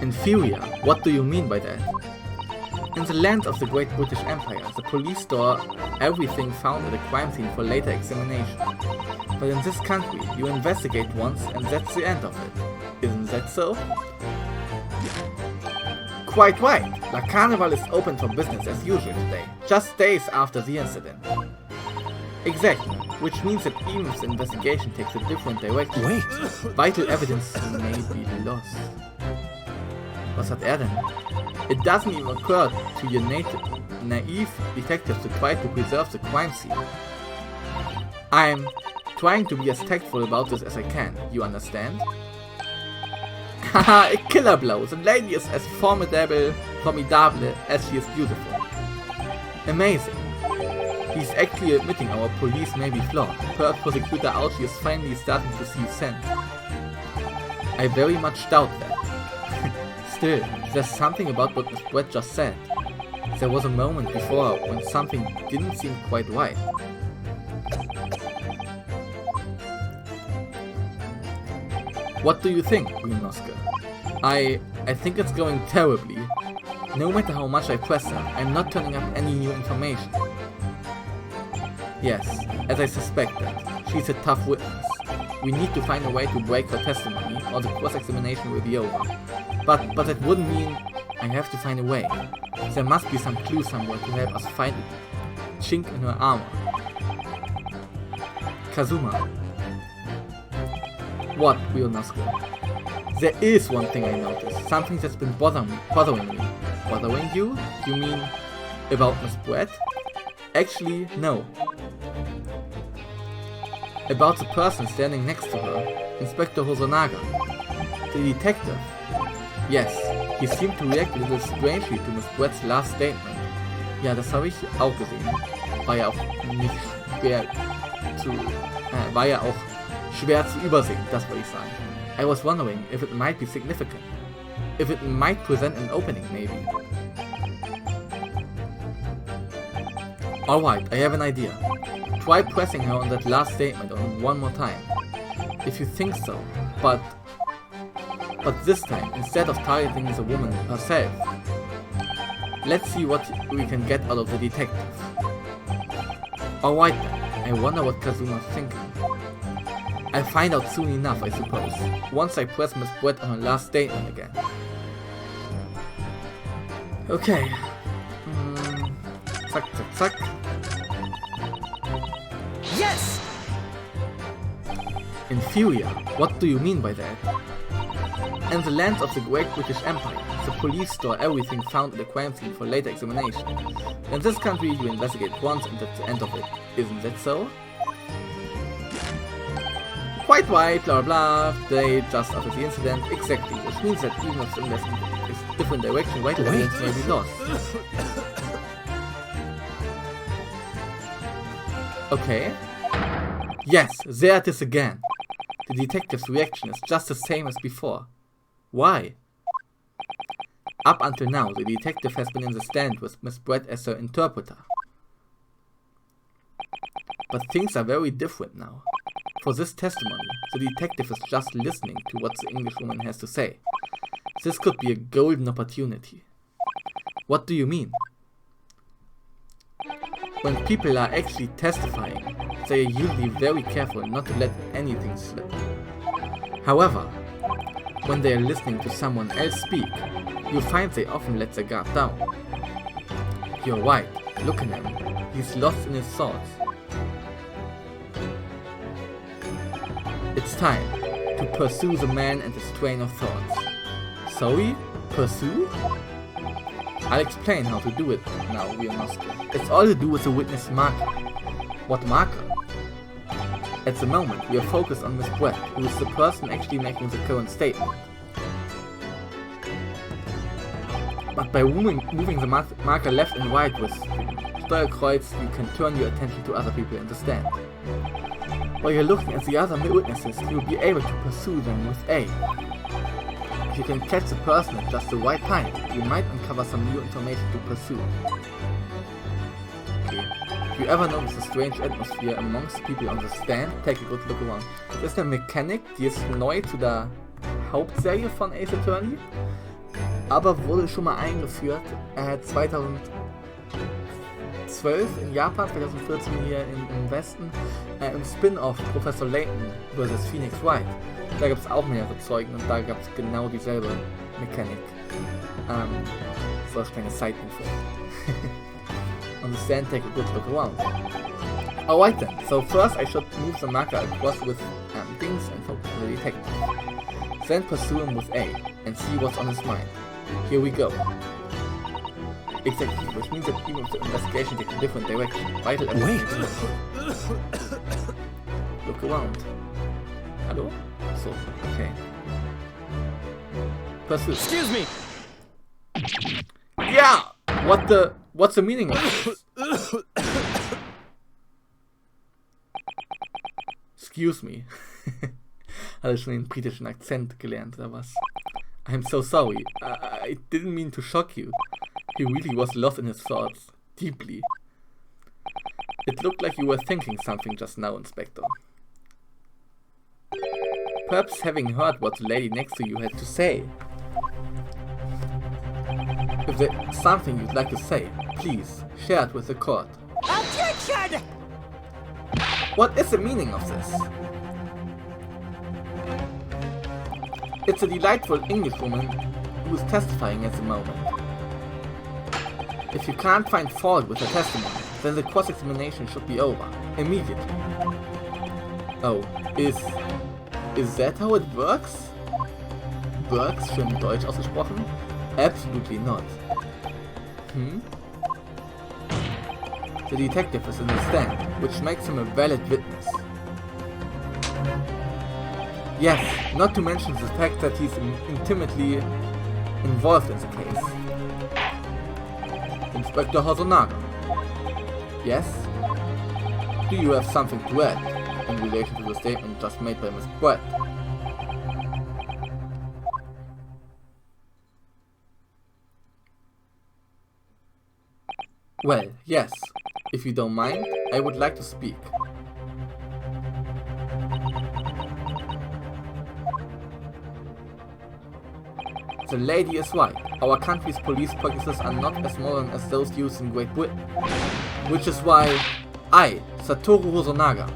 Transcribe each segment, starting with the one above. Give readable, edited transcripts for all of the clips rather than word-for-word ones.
Inferior? What do you mean by that? In the land of the Great British Empire, the police store everything found at a crime scene for later examination. But in this country, you investigate once and that's the end of it. Isn't that so? Quite right. La Carnival is open for business as usual today, just days after the incident. Exactly, which means that even if the investigation takes a different direction, vital evidence may be lost. Was hat denn? It doesn't even occur to your naive detectives to try to preserve the crime scene. I'm trying to be as tactful about this as I can, you understand? Haha, a killer blow! The lady is as formidable as she is beautiful. Amazing. He's actually admitting our police may be flawed. Per prosecutor Alchi is finally starting to see sense. I very much doubt that. Still, there's something about what Miss Brett just said. There was a moment before when something didn't seem quite right. What do you think, Ryunosuke? I think it's going terribly. No matter how much I press her, I'm not turning up any new information. Yes, as I suspected, she's a tough witness. We need to find a way to break her testimony, or the cross-examination will be over. But that wouldn't mean I have to find a way. There must be some clue somewhere to help us find a chink in her armor. Kazuma. What, Ryunosuke? There is one thing I noticed. Something that's been bothering me. Bothering you? You mean about Miss Brett? Actually, no. About the person standing next to her, Inspector Hosonaga. The detective. Yes, he seemed to react a little strangely to Miss Brett's last statement. Ja, das habe ich auch gesehen. War ja auch schwer zu übersehen, das wollte ich sagen. I was wondering if it might be significant. If it might present an opening, maybe. Alright, I have an idea. Try pressing her on that last statement one more time. If you think so, but this time, instead of targeting the woman herself, let's see what we can get out of the detective. Alright then, I wonder what Kazuma's thinking. I'll find out soon enough, I suppose, once I press Miss Brett on her last statement again. Okay. Zack, zack, zack. Yes! Inferior? What do you mean by that? In the land of the Great British Empire, the police store everything found at the crime scene for later examination. In this country, you investigate once and that's the end of it. Isn't that so? Quite right, blah blah blah, they just after the incident, exactly, which means that even if the investment is a different direction, vital evidence may be lost. Okay. Yes, there it is again. The detective's reaction is just the same as before. Why? Up until now, the detective has been in the stand with Miss Brett as her interpreter. But things are very different now. For this testimony, the detective is just listening to what the Englishwoman has to say. This could be a golden opportunity. What do you mean? When people are actually testifying, they are usually very careful not to let anything slip. However, when they are listening to someone else speak, you find they often let their guard down. You're right, look at him, he's lost in his thoughts. It's time to pursue the man and his train of thoughts. Sorry? Pursue? I'll explain how to do it now, Ryunosuke. It's all to do with the witness marker. What marker? At the moment, we are focused on Miss Brett, who is the person actually making the current statement. But by moving the marker left and right with Steuerkreuz, you can turn your attention to other people in the stand. While you're looking at the other witnesses, you'll be able to pursue them with A. If you can catch the person at just the right time, you might uncover some new information to pursue. Okay. If you ever notice a strange atmosphere amongst people on the stand, take a good look around. Das ist eine Mechanik, die ist neu zu der Hauptserie von Ace Attorney. aber wurde schon mal eingeführt 2012 in Japan, 2014 hier im Westen, im Spin-Off Professor Layton vs. Phoenix Wright. Da gibt es auch mehrere Zeugen und da gab es genau dieselbe Mechanik. So als kleine Side-Info. Und then take a good look around. Alright then, so first I should move the marker across with things and focus on the detective. Then pursue him with A and see what's on his mind. Here we go. Exactly, which means that even if the investigation takes a different direction, vital evidence. Look around. Hello? So, okay. Pursue. Excuse me! Yeah! What's the meaning of this? Excuse me. Hat er schon den britischen Akzent gelernt, oder was? I'm so sorry. I didn't mean to shock you. He really was lost in his thoughts. Deeply. It looked like you were thinking something just now, Inspector. Perhaps having heard what the lady next to you had to say. If there's something you'd like to say, please share it with the court. Objection! What is the meaning of this? It's a delightful Englishwoman who is testifying at the moment. If you can't find fault with her testimony, then the cross-examination should be over, immediately. Oh, is that how it works? Works, schön Deutsch ausgesprochen? Absolutely not. The detective is in the stand, which makes him a valid witness. Yes, not to mention the fact that he's intimately involved in the case. Inspector Hosonaga. Yes? Do you have something to add in relation to the statement just made by Miss Brett? Well, yes. If you don't mind, I would like to speak. The lady is right. Our country's police practices are not as modern as those used in Great Britain. Which is why I, Satoru Hosonaga,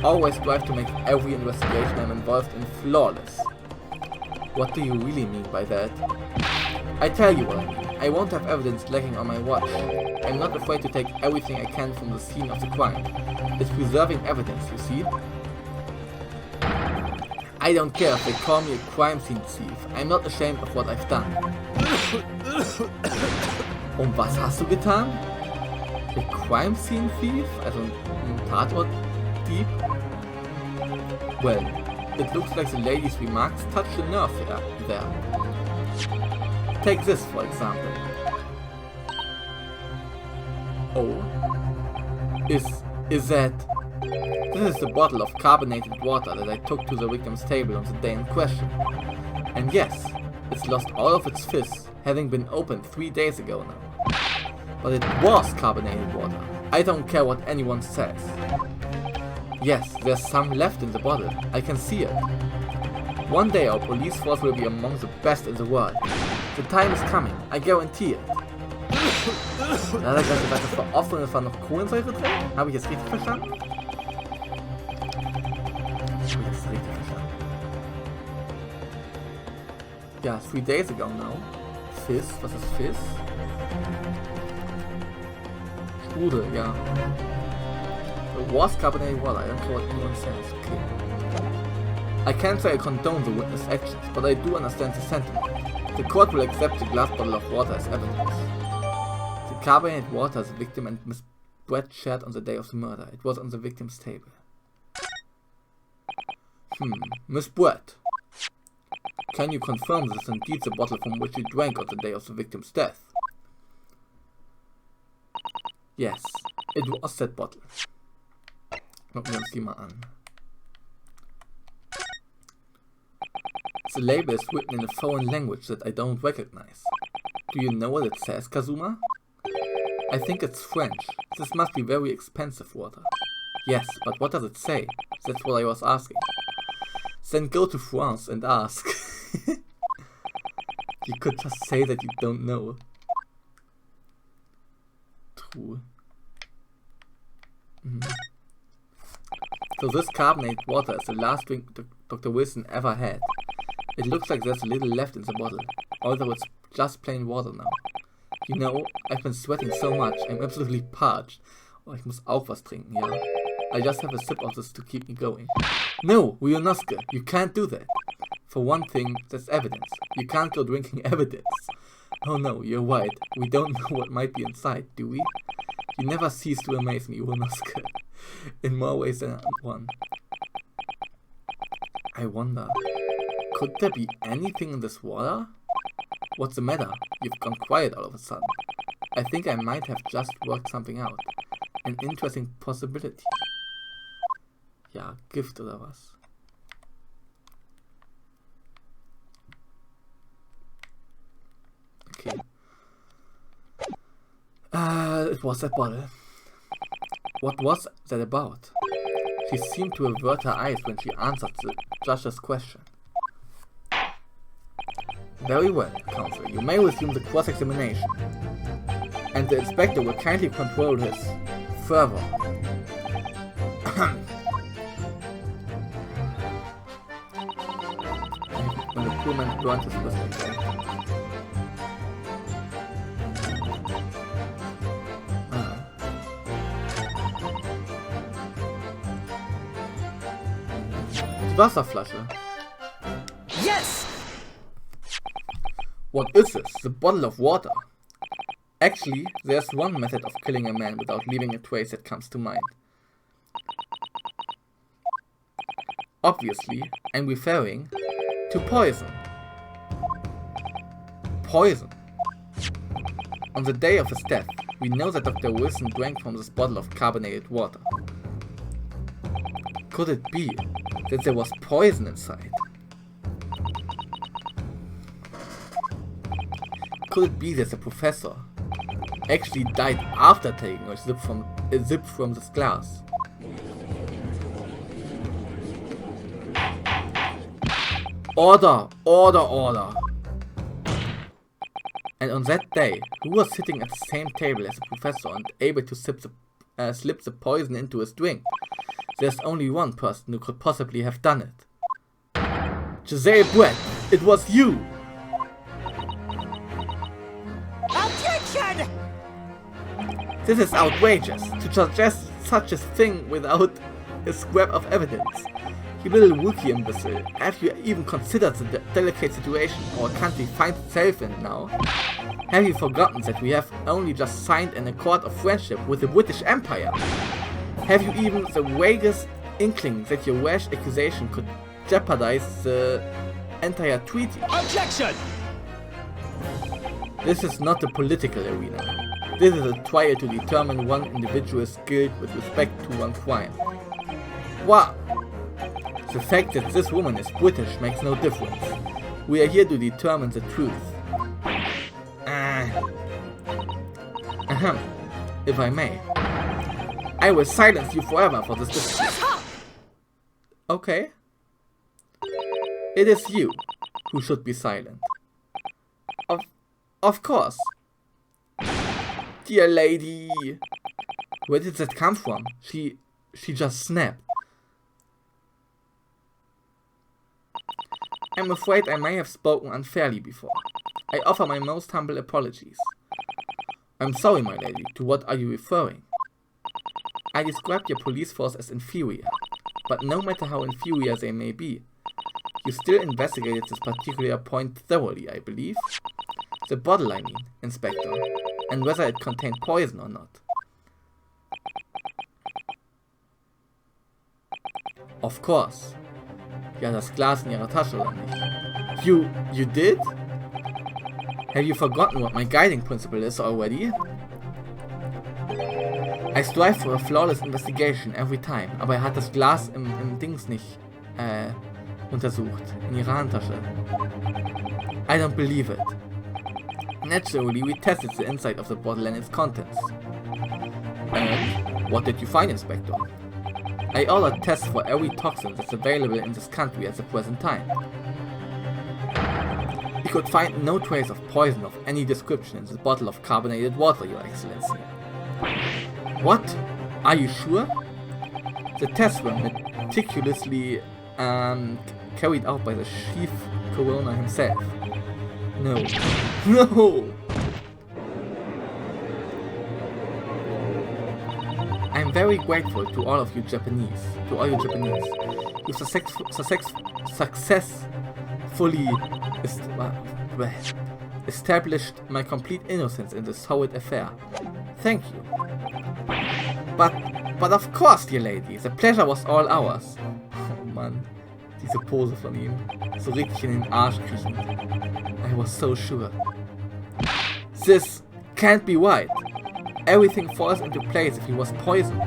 always strive to make every investigation I'm involved in flawless. What do you really mean by that? I tell you what I mean. I won't have evidence lacking on my watch. I'm not afraid to take everything I can from the scene of the crime. It's preserving evidence, you see? I don't care if they call me a crime scene thief. I'm not ashamed of what I've done. Und was hast du getan? A crime scene thief? Also ein Tatort-Dieb? Well, it looks like the lady's remarks touched a nerve there. Take this, for example. Oh. Is that... This is the bottle of carbonated water that I took to the victim's table on the day in question. And yes, it's lost all of its fizz, having been opened 3 days ago now. But it was carbonated water. I don't care what anyone says. Yes, there's some left in the bottle. I can see it. One day our police force will be among the best in the world. The time is coming, I guarantee it. Da hat er gerade gesagt, das war oft und es war noch Kohlensäure drin? Habe ich es richtig verstanden? Yeah, 3 days ago now. Fizz, was ist Fizz? Sprudel, yeah. It was carbonated water, I don't care what anyone says, okay. I can't say I condone the witness' actions, but I do understand the sentiment. The court will accept the glass bottle of water as evidence. The carbonated water the victim and Miss Brett shared on the day of the murder. It was on the victim's table. Miss Brett. Can you confirm this is indeed the bottle from which you drank on the day of the victim's death? Yes, it was that bottle. Gucken wir uns die mal an. The label is written in a foreign language that I don't recognize. Do you know what it says, Kazuma? I think it's French. This must be very expensive water. Yes, but what does it say? That's what I was asking. Then go to France and ask. You could just say that you don't know. True. So this carbonated water is the last drink Dr. Wilson ever had. It looks like there's a little left in the bottle, although it's just plain water now. You know, I've been sweating so much, I'm absolutely parched. Oh, ich muss auch was trinken, ja? I just have a sip of this to keep me going. No, Ryonosuke, you can't do that. For one thing, that's evidence. You can't go drinking evidence. Oh no, you're right. We don't know what might be inside, do we? You never cease to amaze me, Ryonosuke. In more ways than one. I wonder, could there be anything in this water? What's the matter? You've gone quiet all of a sudden. I think I might have just worked something out. An interesting possibility. Ja, Gift oder was? Okay. It was that bottle. What was that about? She seemed to avert her eyes when she answered the judge's question. Very well, Counselor. You may resume the cross-examination. And the inspector will kindly control his fervor. When the poor man burned his whistle. Die Wasserflasche. Yes! What is this? The bottle of water. Actually, there's one method of killing a man without leaving a trace that comes to mind. Obviously, I'm referring to poison. Poison. On the day of his death, we know that Dr. Wilson drank from this bottle of carbonated water. Could it be that there was poison inside? Could it be that the professor actually died after taking a sip from this glass? Order! Order! Order! And on that day, who was sitting at the same table as the professor and able to slip the poison into his drink? There's only one person who could possibly have done it. Giselle Brett, it was you! Objection! This is outrageous, to suggest such a thing without a scrap of evidence. You little Wookiee imbecile, have you even considered the delicate situation our country finds itself in now? Have you forgotten that we have only just signed an accord of friendship with the British Empire? Have you even the vaguest inkling that your rash accusation could jeopardize the entire treaty? Objection! This is not a political arena. This is a trial to determine one individual's guilt with respect to one crime. What? The fact that this woman is British makes no difference. We are here to determine the truth. If I may. I will silence you forever for this discussion. Okay. It is you who should be silent. Of course. Dear lady. Where did that come from? She just snapped. I'm afraid I may have spoken unfairly before. I offer my most humble apologies. I'm sorry, my lady. To what are you referring? I described your police force as inferior, but no matter how inferior they may be, you still investigated this particular point thoroughly, I believe. The bottle, I mean, Inspector, and whether it contained poison or not. Of course. Ja, das Glas in ihrer Tasche, oder nicht? You did? Have you forgotten what my guiding principle is already? I strive for a flawless investigation every time, aber er hat das Glas im Dings nicht untersucht, in ihrer Handtasche. I don't believe it. Naturally, we tested the inside of the bottle and its contents. And what did you find, Inspector? I ordered tests for every toxin that's available in this country at the present time. Ich could find no trace of poison of any description in the bottle of carbonated water, Your Excellency. What? Are you sure? The tests were meticulously carried out by the chief coroner himself. No. No! I'm very grateful to all of you Japanese. To all you Japanese. You successfully established my complete innocence in this horrid affair. Thank you. But of course, dear lady, the pleasure was all ours. Oh Mann, diese Pose von ihm. So richtig in den Arsch kriechend. I was so sure. This can't be right. Everything falls into place if he was poisoned.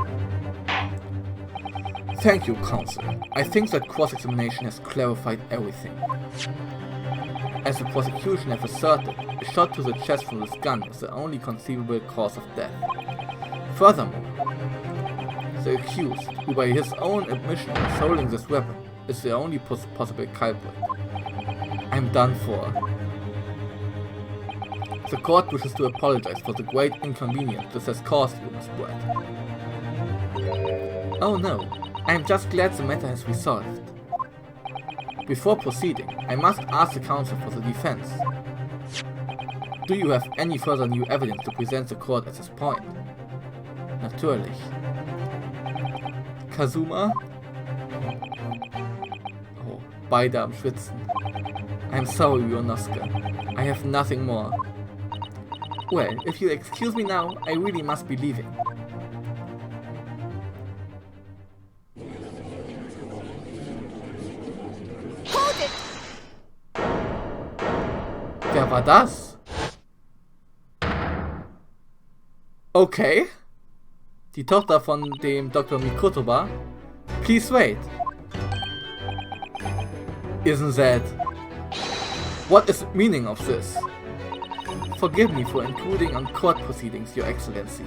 Thank you, Counsel. I think that cross-examination has clarified everything. As the prosecution have asserted, a shot to the chest from this gun is the only conceivable cause of death. Furthermore, the accused, who by his own admission is holding this weapon, is the only possible culprit. I'm done for. The court wishes to apologize for the great inconvenience this has caused you, Miss Brett. Oh no, I'm just glad the matter has resolved. Before proceeding, I must ask the counsel for the defense. Do you have any further new evidence to present the court at this point? Natürlich. Kazuma? Oh, beide am Schwitzen. I'm sorry, Ryonosuke. I have nothing more. Well, if you excuse me now, I really must be leaving. Hold it! Wer war das? Okay. Die Tochter von dem Dr. Mikotoba. Please wait. Isn't that... What is the meaning of this? Forgive me for intruding on court proceedings, Your Excellency.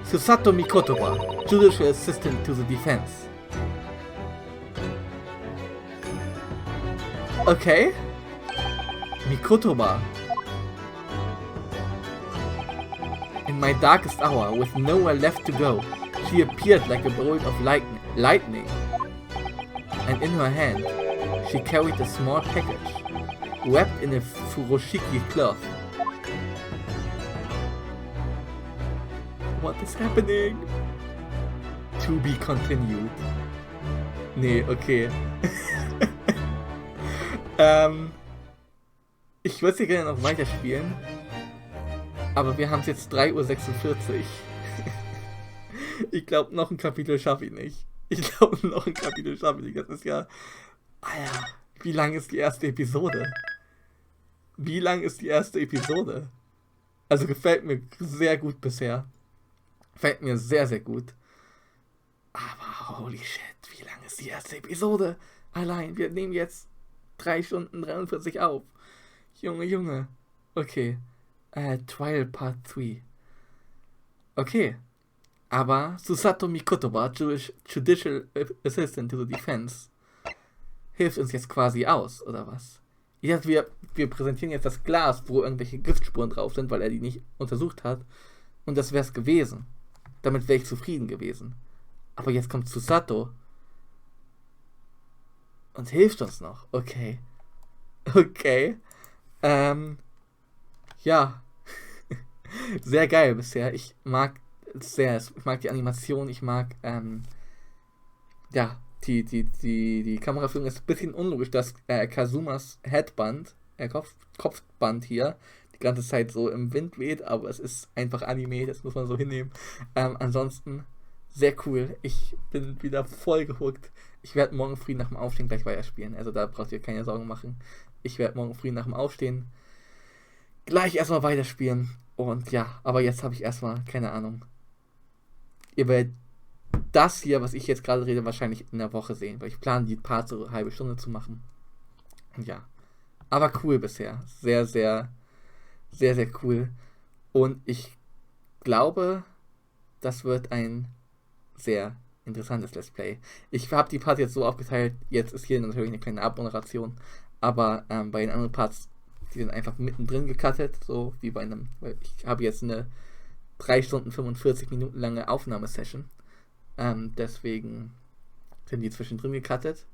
Susato Mikotoba, Judicial Assistant to the Defense. Okay. Mikotoba. In my darkest hour, with nowhere left to go, she appeared like a bolt of lightning. And in her hand, she carried a small package, wrapped in a furoshiki cloth. What is happening? To be continued. Nee, okay. Ich würde hier gerne noch weiterspielen. Aber wir haben es jetzt 3:46 Uhr. Ich glaube, noch ein Kapitel schaffe ich nicht. Das ist ja... Alter, wie lang ist die erste Episode? Also gefällt mir sehr gut bisher. Gefällt mir sehr, sehr gut. Aber holy shit, wie lang ist die erste Episode? Allein, wir nehmen jetzt 3 Stunden 43 auf. Junge. Okay. Trial Part 3. Okay. Aber Susato Mikotoba, Judicial Assistant to the Defense, hilft uns jetzt quasi aus, oder was? Ich dachte, wir präsentieren jetzt das Glas, wo irgendwelche Giftspuren drauf sind, weil er die nicht untersucht hat. Und das wär's gewesen. Damit wäre ich zufrieden gewesen. Aber jetzt kommt Susato und hilft uns noch. Okay. Ja. Sehr geil bisher. Ich mag die Animation, ich mag, ja, die Kameraführung ist ein bisschen unlogisch, dass Kazumas Headband, Kopfband hier, die ganze Zeit so im Wind weht, aber es ist einfach Anime, das muss man so hinnehmen. Ansonsten sehr cool. Ich bin wieder voll gehuckt. Ich werde morgen früh nach dem Aufstehen gleich weiterspielen. Also da braucht ihr keine Sorgen machen. Ich werde morgen früh nach dem Aufstehen gleich erstmal weiterspielen. Und ja, aber jetzt habe ich erstmal, keine Ahnung. Ihr werdet das hier, was ich jetzt gerade rede, wahrscheinlich in der Woche sehen, weil ich plane, die Part so eine halbe Stunde zu machen. Und ja. Aber cool bisher. Sehr, sehr, sehr, sehr cool. Und ich glaube, das wird ein sehr interessantes Let's Play. Ich habe die Parts jetzt so aufgeteilt, jetzt ist hier natürlich eine kleine Abmoderation, aber bei den anderen Parts, Die sind einfach mittendrin gecuttet, so wie bei einem, weil ich habe jetzt eine 3 Stunden 45 Minuten lange Aufnahmesession. Deswegen sind die zwischendrin gecuttet,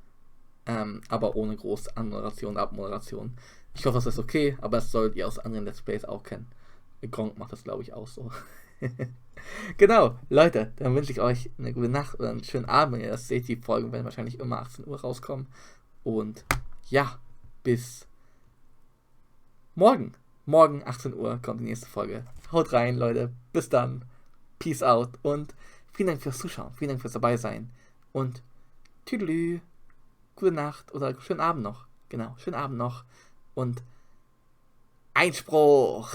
aber ohne groß Anmoderation, Abmoderation. Ich hoffe, das ist okay, aber das solltet ihr aus anderen Let's Plays auch kennen. Gronk macht das, glaube ich, auch so. Genau, Leute, dann wünsche ich euch eine gute Nacht oder einen schönen Abend. Wenn ihr das seht, die Folgen werden wahrscheinlich immer 18 Uhr rauskommen. Und ja, bis morgen. Morgen 18 Uhr kommt die nächste Folge. Haut rein, Leute. Bis dann. Peace out. Und vielen Dank fürs Zuschauen. Vielen Dank fürs dabei sein. Und tüdelü. Gute Nacht oder schönen Abend noch. Genau, schönen Abend noch. Und Einspruch.